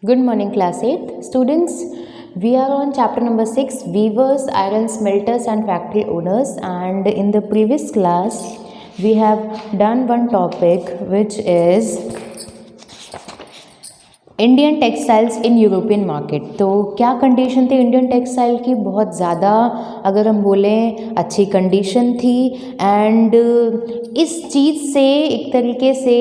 Good morning, class 8 students. We are on chapter number 6, weavers, iron smelters and factory owners, and in the previous class we have done one topic which is Indian textiles in European market. तो क्या condition थी Indian textile की? बहुत ज़्यादा, अगर हम बोलें अच्छी कंडीशन थी। एंड इस चीज़ से एक तरीके से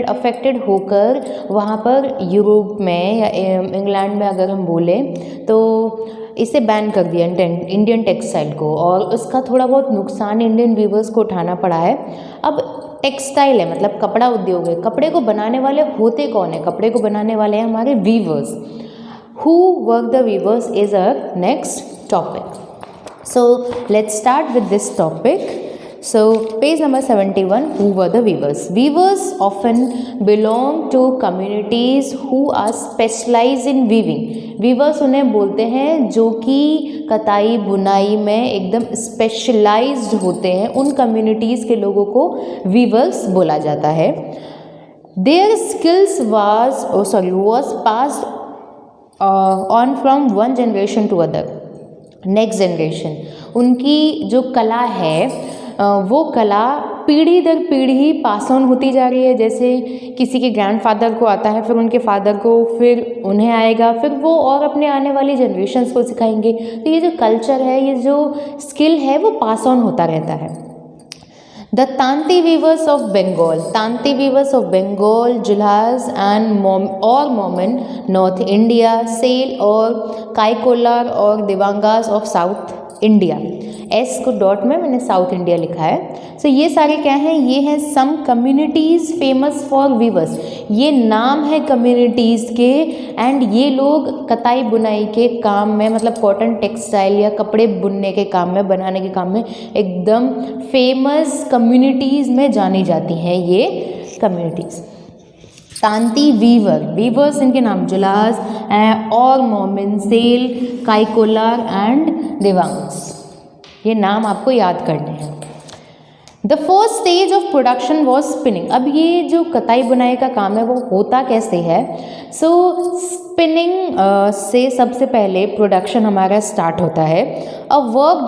अफेक्टेड होकर वहाँ पर यूरोप में या इंग्लैंड में अगर हम बोलें तो इसे बैन कर दिया इंडियन टेक्सटाइल को, और उसका थोड़ा बहुत नुकसान इंडियन वीवर्स को उठाना पड़ा है। अब टेक्सटाइल है मतलब कपड़ा उद्योग है, कपड़े को बनाने वाले होते कौन है? कपड़े को बनाने वाले हैं हमारे weavers. Who work the weavers is our next topic. So let's start with this topic. So page number 71, who were the weavers? Weavers often belong to communities who are specialized in weaving. Weavers उन्हें बोलते हैं जो कि कताई बुनाई में एकदम specialised होते हैं। उन कम्युनिटीज़ के लोगों को weavers बोला जाता है। Their skills was passed on from one generation to other. Next generation, उनकी जो कला है वो कला पीढ़ी दर पीढ़ी पास ऑन होती जा रही है। जैसे किसी के ग्रैंडफादर को आता है, फिर उनके फादर को, फिर उन्हें आएगा, फिर वो और अपने आने वाली जनरेशन्स को सिखाएंगे। तो ये जो कल्चर है, ये जो स्किल है, वो पास ऑन होता रहता है। The Tanti weavers of Bengal, Tanti weavers of Bengal, Julahas and Momin north India, Sale और काईकोलार और दिवांगास ऑफ साउथ इंडिया। एस को डॉट में मैंने साउथ इंडिया लिखा है। सो ये सारे क्या हैं? ये हैं सम कम्युनिटीज़ फेमस फॉर वीवर्स। ये नाम है कम्युनिटीज़ के, एंड ये लोग कताई बुनाई के काम में, मतलब कॉटन टेक्सटाइल या कपड़े बुनने के काम में, बनाने के काम में एकदम फेमस कम्युनिटीज़ में जानी जाती हैं ये कम्युनिटीज़। तांती वीवर्स इनके नाम जुलास और मोमिन, सेल, काईकोलार एंड दिवांग्स, ये नाम आपको याद करने हैं। The first stage of production was spinning. अब ये जो कताई बुनाई का काम है वो होता कैसे है? सो स्पिनिंग से सबसे पहले प्रोडक्शन हमारा स्टार्ट होता है। A work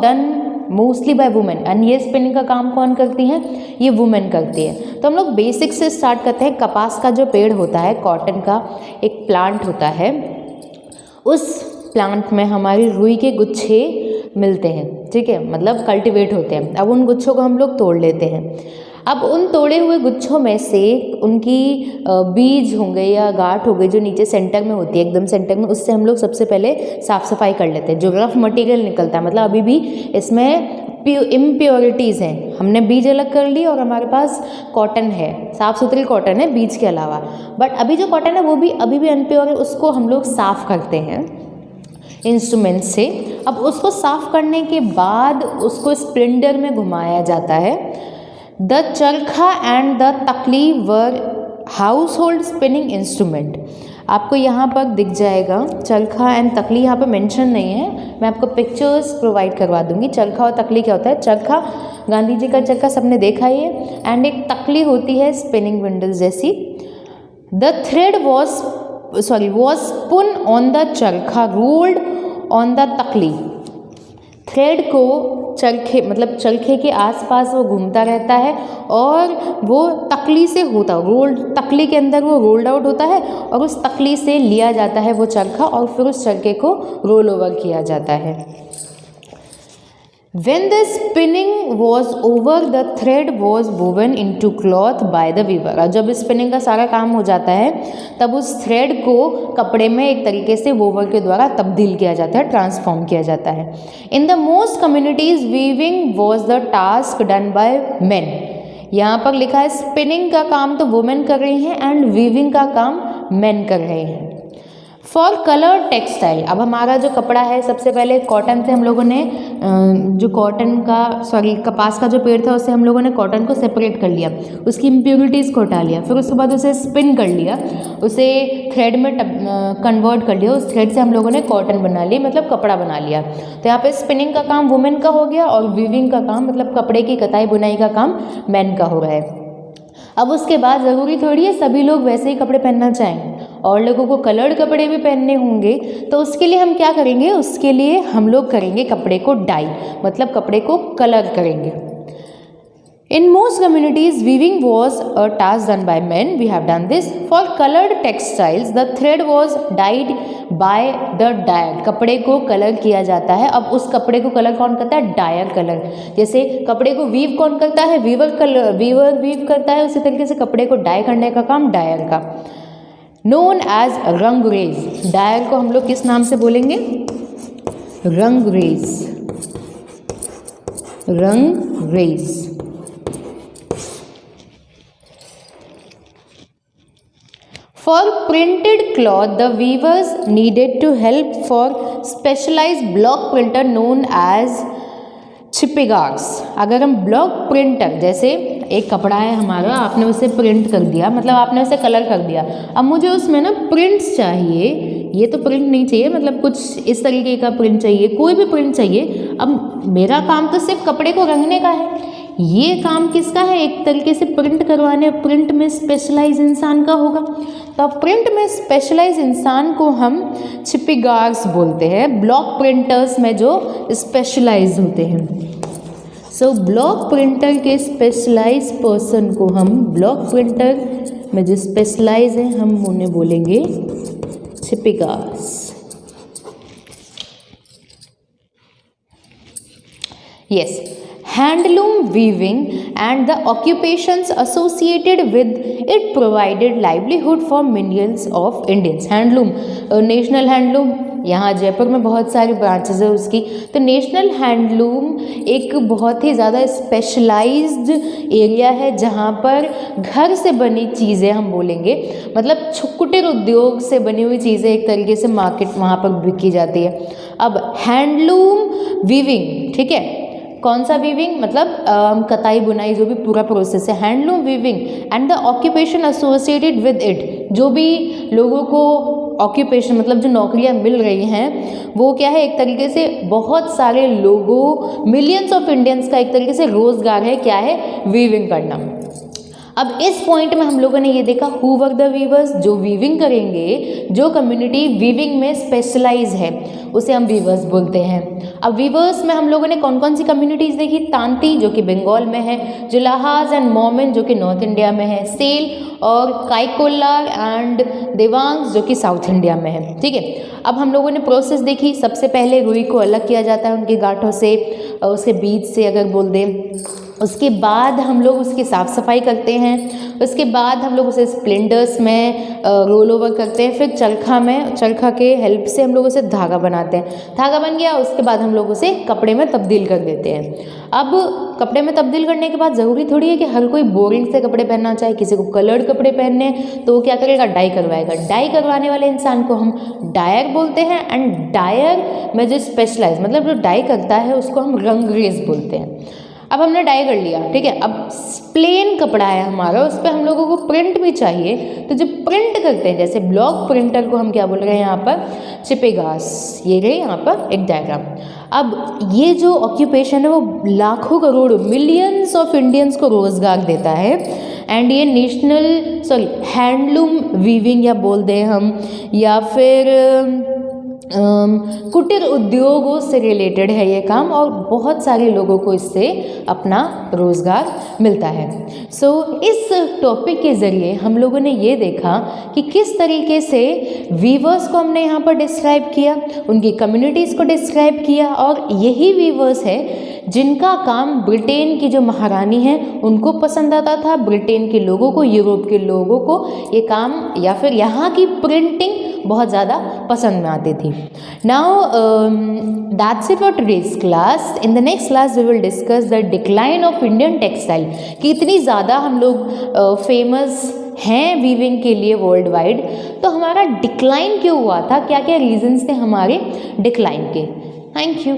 done mostly by women. And ये स्पिनिंग का काम कौन करती हैं? ये वुमेन करती है। तो हम लोग बेसिक से स्टार्ट करते हैं। कपास का जो पेड़ होता है, कॉटन का एक प्लांट होता है, उस प्लांट में हमारी रुई के गुच्छे मिलते हैं, ठीक है, मतलब कल्टीवेट होते हैं। अब उन गुच्छों को हम लोग तोड़ लेते हैं। अब उन तोड़े हुए गुच्छों में से उनकी बीज होंगे या गांठ हो गई जो नीचे सेंटर में होती है, एकदम सेंटर में, उससे हम लोग सबसे पहले साफ़ सफाई कर लेते हैं। जो रफ मटेरियल निकलता है, मतलब अभी भी इसमें इम्प्योरिटीज़ हैं। हमने बीज अलग कर ली और हमारे पास कॉटन है, साफ़ सुथरी कॉटन है बीज के अलावा, बट अभी जो कॉटन है वो भी अभी भी अनप्योर है। उसको हम लोग साफ़ करते हैं इंस्ट्रूमेंट से। अब उसको साफ़ करने के बाद उसको स्प्लिंडर में घुमाया जाता है। द चरखा एंड द तकली वर हाउस होल्ड स्पिनिंग इंस्ट्रूमेंट। आपको यहाँ पर दिख जाएगा चरखा एंड तकली, यहाँ पर मेंशन नहीं है, मैं आपको पिक्चर्स प्रोवाइड करवा दूँगी। चरखा और तकली क्या होता है? चरखा, गांधी जी का चरखा सबने देखा ही है, एंड एक तकली होती है स्पिनिंग विंडल्स जैसी। The thread was spoon on the चरखा, रोल्ड ऑन द तकली। थ्रेड को चरखे, मतलब चरखे के आसपास वो घूमता रहता है और वो तकली से होता है रोल्ड, तकली के अंदर वो रोल्ड आउट होता है और उस तकली से लिया जाता है वो चरखा और फिर उस चरखे को रोल ओवर किया जाता है। When the spinning was over, the thread was woven into cloth by the weaver। और जब स्पिनिंग का सारा काम हो जाता है तब उस थ्रेड को कपड़े में एक तरीके से वोवर के द्वारा तब्दील किया जाता है, ट्रांसफॉर्म किया जाता है। In the most communities weaving was the task done by main. यहाँ पर लिखा है स्पिनिंग का काम तो वुमेन कर रही हैं एंड वीविंग का काम मेन कर रहे हैं। फॉर कलर टेक्सटाइल, अब हमारा जो कपड़ा है, सबसे पहले कॉटन से हम लोगों ने जो कपास का जो पेड़ था उससे हम लोगों ने कॉटन को सेपरेट कर लिया, उसकी इम्प्योरिटीज़ को हटा लिया, फिर उसके बाद उसे स्पिन कर लिया, उसे थ्रेड में कन्वर्ट कर लिया, उस थ्रेड से हम लोगों ने कॉटन बना लिया, मतलब कपड़ा बना लिया। तो यहाँ पे स्पिनिंग का काम वुमेन का हो गया और वीविंग का काम, मतलब कपड़े की कताई बुनाई का काम मैन का हो रहा है। अब उसके बाद ज़रूरी थोड़ी है सभी लोग वैसे ही कपड़े पहनना चाहें, और लोगों को कलर्ड कपड़े भी पहनने होंगे, तो उसके लिए हम क्या करेंगे, उसके लिए हम लोग करेंगे कपड़े को डाई, मतलब कपड़े को कलर करेंगे। In most communities, weaving was a task done by men. We have done this. For colored textiles, the thread was dyed by the dyer. कपड़े को कलर किया जाता है। अब उस कपड़े को कलर कौन करता है, डायर कलर। जैसे कपड़े को वीव कौन करता है, वीवर वीव करता है, उसी तरीके से कपड़े को डाई करने का काम डायर का। नोन एज रंगरेज, डायर को हम लोग किस नाम से बोलेंगे, Rangrez, Rangrez. For printed cloth, the weavers needed to help for specialized block printer known as छिपेगार्स। अगर हम ब्लॉक प्रिंटर, जैसे एक कपड़ा है हमारा, आपने उसे प्रिंट कर दिया, मतलब आपने उसे कलर कर दिया, अब मुझे उसमें ना प्रिंट्स चाहिए, ये तो प्रिंट नहीं चाहिए, मतलब कुछ इस तरीके का प्रिंट चाहिए, कोई भी प्रिंट चाहिए। अब मेरा काम तो सिर्फ कपड़े को रंगने का है, ये काम किसका है, एक तरीके से प्रिंट करवाने, प्रिंट में स्पेशलाइज इंसान का होगा। तो प्रिंट में स्पेशलाइज इंसान को हम छिपेगार्स बोलते हैं, ब्लॉक प्रिंटर्स में जो स्पेशलाइज होते हैं। सो ब्लॉक प्रिंटर के स्पेशलाइज पर्सन को हम, ब्लॉक प्रिंटर में जो स्पेशलाइज हैं हम उन्हें बोलेंगे Chhipegars. Yes, handloom weaving and the occupations associated with it provided livelihood for millions of Indians. Handloom, national handloom, यहाँ जयपुर में बहुत सारी ब्रांचेज है उसकी। तो नेशनल हैंडलूम एक बहुत ही ज़्यादा स्पेशलाइज्ड एरिया है जहाँ पर घर से बनी चीज़ें हम बोलेंगे, मतलब कुटीर उद्योग से बनी हुई चीज़ें एक तरीके से मार्केट वहाँ पर बिकी जाती है। अब हैंडलूम वीविंग, ठीक है, कौन सा वीविंग, मतलब कताई बुनाई जो भी पूरा प्रोसेस है, handloom weaving and the occupation associated with it, जो भी लोगों को ऑक्यूपेशन मतलब जो नौकरियां मिल रही हैं वो क्या है, एक तरीके से बहुत सारे लोगों, मिलियंस ऑफ इंडियंस का एक तरीके से रोजगार है, क्या है, वीविंग करना। अब इस पॉइंट में हम लोगों ने ये देखा हु वर द वीवर्स, जो वीविंग करेंगे, जो कम्युनिटी वीविंग में स्पेशलाइज है उसे हम वीवर्स बोलते हैं। अब वीवर्स में हम लोगों ने कौन कौन सी कम्युनिटीज़ देखी, तांती जो कि बंगाल में है, जुलाहाज एंड मोमिन जो कि नॉर्थ इंडिया में है, सेल और काइकोलार एंड देवांग जो कि साउथ इंडिया में है। ठीक है, अब हम लोगों ने प्रोसेस देखी। सबसे पहले रुई को अलग किया जाता है उनके गांठों से, उसके बीज से अगर बोल दें, उसके बाद हम लोग उसकी साफ़ सफाई करते हैं, उसके बाद हम लोग उसे स्प्लेंडर्स में रोल ओवर करते हैं, फिर चरखा के हेल्प से हम लोग उसे धागा बनाते हैं। धागा बन गया, उसके बाद हम लोग उसे कपड़े में तब्दील कर देते हैं। अब कपड़े में तब्दील करने के बाद ज़रूरी थोड़ी है कि हर कोई बोरिंग से कपड़े पहनना चाहे, किसी को कलर्ड कपड़े पहनने तो वो क्या करेगा, डाई करवाएगा। डाई करवाने वाले इंसान को हम डायर बोलते हैं एंड डायर में जो स्पेशलाइज मतलब जो डाई करता है उसको हम रंगरेज बोलते हैं। अब हमने डाई कर लिया, ठीक है। अब प्लेन कपड़ा है हमारा, उस पर हम लोगों को प्रिंट भी चाहिए, तो जो प्रिंट करते हैं जैसे ब्लॉक प्रिंटर को हम क्या बोल रहे हैं यहाँ पर, छिपेगास। ये रहे यहाँ पर एक डायग्राम। अब ये जो ऑक्यूपेशन है वो लाखों करोड़ों मिलियंस ऑफ इंडियंस को रोज़गार देता है एंड ये हैंडलूम वीविंग या बोल दें हम, या फिर कुटीर उद्योगों से रिलेटेड है ये काम, और बहुत सारे लोगों को इससे अपना रोज़गार मिलता है। इस टॉपिक के ज़रिए हम लोगों ने ये देखा कि किस तरीके से वीवर्स को हमने यहाँ पर डिस्क्राइब किया, उनकी कम्युनिटीज़ को डिस्क्राइब किया, और यही वीवर्स है जिनका काम ब्रिटेन की जो महारानी है उनको पसंद आता था, ब्रिटेन के लोगों को, यूरोप के लोगों को ये काम या फिर यहाँ की प्रिंटिंग बहुत ज़्यादा पसंद में आती थी। Now that's it for today's class. In the next class we will discuss the decline of Indian textile, कि इतनी ज़्यादा हम लोग फेमस हैं वीविंग के लिए वर्ल्ड वाइड, तो हमारा डिक्लाइन क्यों हुआ था, क्या क्या रीजंस थे हमारे डिक्लाइन के। Thank you.